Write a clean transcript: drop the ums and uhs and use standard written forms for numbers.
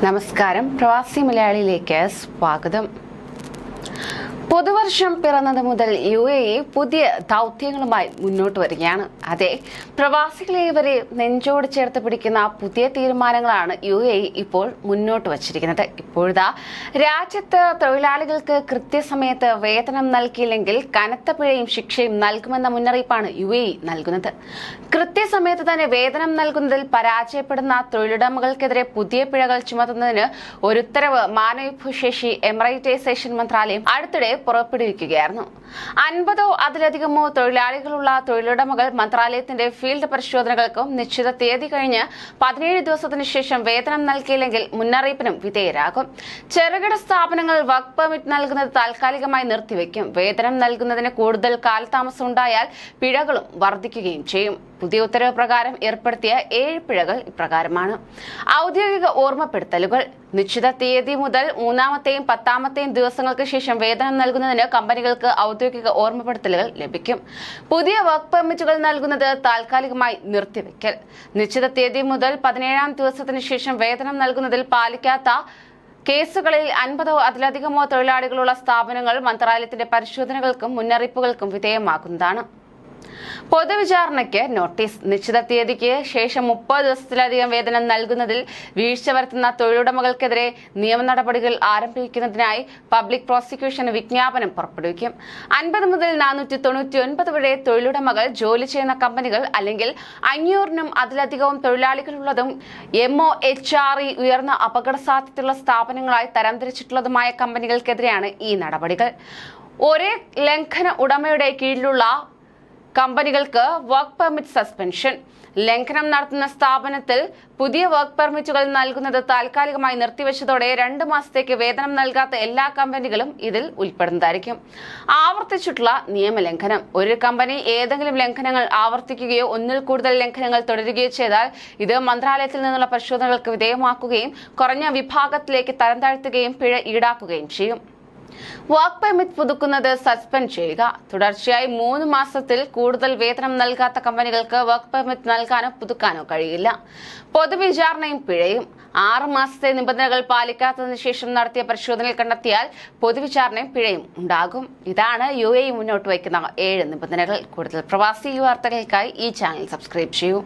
നമസ്കാരം, പ്രവാസി മലയാളിയിലേക്ക് സ്വാഗതം. പുതുവർഷം പിറന്നത് മുതൽ UAE പുതിയ ദൗത്യങ്ങളുമായി മുന്നോട്ട് വരികയാണ്. അതെ, പ്രവാസികളെ ഇവരെ നെഞ്ചോട് ചേർത്ത് പിടിക്കുന്ന പുതിയ തീരുമാനങ്ങളാണ് UAE ഇപ്പോൾ മുന്നോട്ട് വച്ചിരിക്കുന്നത്. ഇപ്പോഴാ രാജ്യത്ത് തൊഴിലാളികൾക്ക് കൃത്യസമയത്ത് വേതനം നൽകിയില്ലെങ്കിൽ കനത്ത പിഴയും ശിക്ഷയും നൽകുമെന്ന മുന്നറിയിപ്പാണ് UAE നൽകുന്നത്. കൃത്യസമയത്ത് തന്നെ വേതനം നൽകുന്നതിൽ പരാജയപ്പെടുന്ന തൊഴിലുടമകൾക്കെതിരെ പുതിയ പിഴകൾ ചുമത്തുന്നതിന് ഒരു ഉത്തരവ് മാനവവിഭവശേഷി എമറൈറ്റൈസേഷൻ മന്ത്രാലയം അടുത്തിടെ പുറപ്പെടുവിക്കുകയായിരുന്നു. 50 അതിലധികമോ തൊഴിലാളികളുള്ള തൊഴിലുടമകൾ മന്ത്രാലയത്തിന്റെ ഫീൽഡ് പരിശോധനകൾക്കും നിശ്ചിത തീയതി കഴിഞ്ഞ് 17 ദിവസത്തിനു ശേഷം വേതനം നൽകിയില്ലെങ്കിൽ മുന്നറിയിപ്പിനും വിധേയരാകും. ചെറുകിട സ്ഥാപനങ്ങൾ വർക്ക് പെർമിറ്റ് നൽകുന്നത് താൽക്കാലികമായി നിർത്തിവെക്കും. വേതനം നൽകുന്നതിന് കൂടുതൽ കാലതാമസം ഉണ്ടായാൽ പിഴകളും വർദ്ധിക്കുകയും ചെയ്യും. പുതിയ ഉത്തരവ് പ്രകാരം ഏർപ്പെടുത്തിയ 7 പിഴകൾ ഇപ്രകാരമാണ്. ഔദ്യോഗിക ഓർമ്മപ്പെടുത്തലുകൾ. നിശ്ചിത തീയതി മുതൽ 3-ാമത്തെയും 10-ാമത്തെയും ദിവസങ്ങൾക്ക് ശേഷം വേതനം നൽകുന്നതിന് കമ്പനികൾക്ക് ഔദ്യോഗിക ഓർമ്മപ്പെടുത്തലുകൾ ലഭിക്കും. പുതിയ വർക്ക് പെർമിറ്റുകൾ നൽകുന്നത് താൽക്കാലികമായി നിർത്തിവെക്കൽ. നിശ്ചിത തീയതി മുതൽ 17-ാം ദിവസത്തിന് ശേഷം വേതനം നൽകുന്നതിൽ പാലിക്കാത്ത കേസുകളിൽ 50 അതിലധികമോ തൊഴിലാളികളുള്ള സ്ഥാപനങ്ങൾ മന്ത്രാലയത്തിന്റെ പരിശോധനകൾക്കും മുന്നറിയിപ്പുകൾക്കും വിധേയമാക്കുന്നതാണ്. പൊതുവിചാരണയ്ക്ക് നോട്ടീസ്. നിശ്ചിത തീയതിക്ക് ശേഷം 30 ദിവസത്തിലധികം വേതനം നൽകുന്നതിൽ വീഴ്ച വരുത്തുന്ന തൊഴിലുടമകൾക്കെതിരെ നിയമ നടപടികൾ ആരംഭിക്കുന്നതിനായി പബ്ലിക് പ്രോസിക്യൂഷൻ വിജ്ഞാപനം പുറപ്പെടുവിക്കും. 50 മുതൽ 499 വരെ തൊഴിലുടമകൾ ജോലി ചെയ്യുന്ന കമ്പനികൾ അല്ലെങ്കിൽ 500-നും അതിലധികവും തൊഴിലാളികളുള്ളതും MOHRE ഉയർന്ന അപകട സാധ്യതയുള്ള സ്ഥാപനങ്ങളായി തരംതിരിച്ചിട്ടുള്ളതുമായ കമ്പനികൾക്കെതിരെയാണ് ഈ നടപടികൾ. ഒരേ ലംഘന ഉടമയുടെ കീഴിലുള്ള കമ്പനികൾക്ക് വർക്ക് പെർമിറ്റ് സസ്പെൻഷൻ. ലംഘനം നടത്തുന്ന സ്ഥാപനത്തിൽ പുതിയ വർക്ക് പെർമിറ്റുകൾ നൽകുന്നത് താൽക്കാലികമായി നിർത്തിവെച്ചതോടെ 2 മാസത്തേക്ക് വേതനം നൽകാത്ത എല്ലാ കമ്പനികളും ഇതിൽ ഉൾപ്പെടുന്നതായിരിക്കും. ആവർത്തിച്ചിട്ടുള്ള നിയമലംഘനം. ഒരു കമ്പനി ഏതെങ്കിലും ലംഘനങ്ങൾ ആവർത്തിക്കുകയോ ഒന്നിൽ കൂടുതൽ ലംഘനങ്ങൾ തുടരുകയോ ചെയ്താൽ ഇത് മന്ത്രാലയത്തിൽ നിന്നുള്ള പരിശോധനകൾക്ക് വിധേയമാക്കുകയും കുറഞ്ഞ വിഭാഗത്തിലേക്ക് തരംതാഴ്ത്തുകയും പിഴ ഈടാക്കുകയും ചെയ്യും. വർക്ക് പെർമിറ്റ് പുതുക്കുന്നത് സസ്പെൻഡ് ചെയ്യുക. തുടർച്ചയായി 3 മാസത്തിൽ കൂടുതൽ വേതനം നൽകാത്ത കമ്പനികൾക്ക് വർക്ക് പെർമിറ്റ് നൽകാനോ പുതുക്കാനോ കഴിയില്ല. പൊതുവിചാരണയും പിഴയും. 6 മാസത്തെ നിബന്ധനകൾ പാലിക്കാത്തതിനു ശേഷം നടത്തിയ പരിശോധനയിൽ കണ്ടെത്തിയാൽ പൊതുവിചാരണയും പിഴയും ഉണ്ടാകും. ഇതാണ് UAE മുന്നോട്ട് വയ്ക്കുന്ന 7 നിബന്ധനകൾ. കൂടുതൽ പ്രവാസി വാർത്തകൾക്കായി ഈ ചാനൽ സബ്സ്ക്രൈബ് ചെയ്യൂ.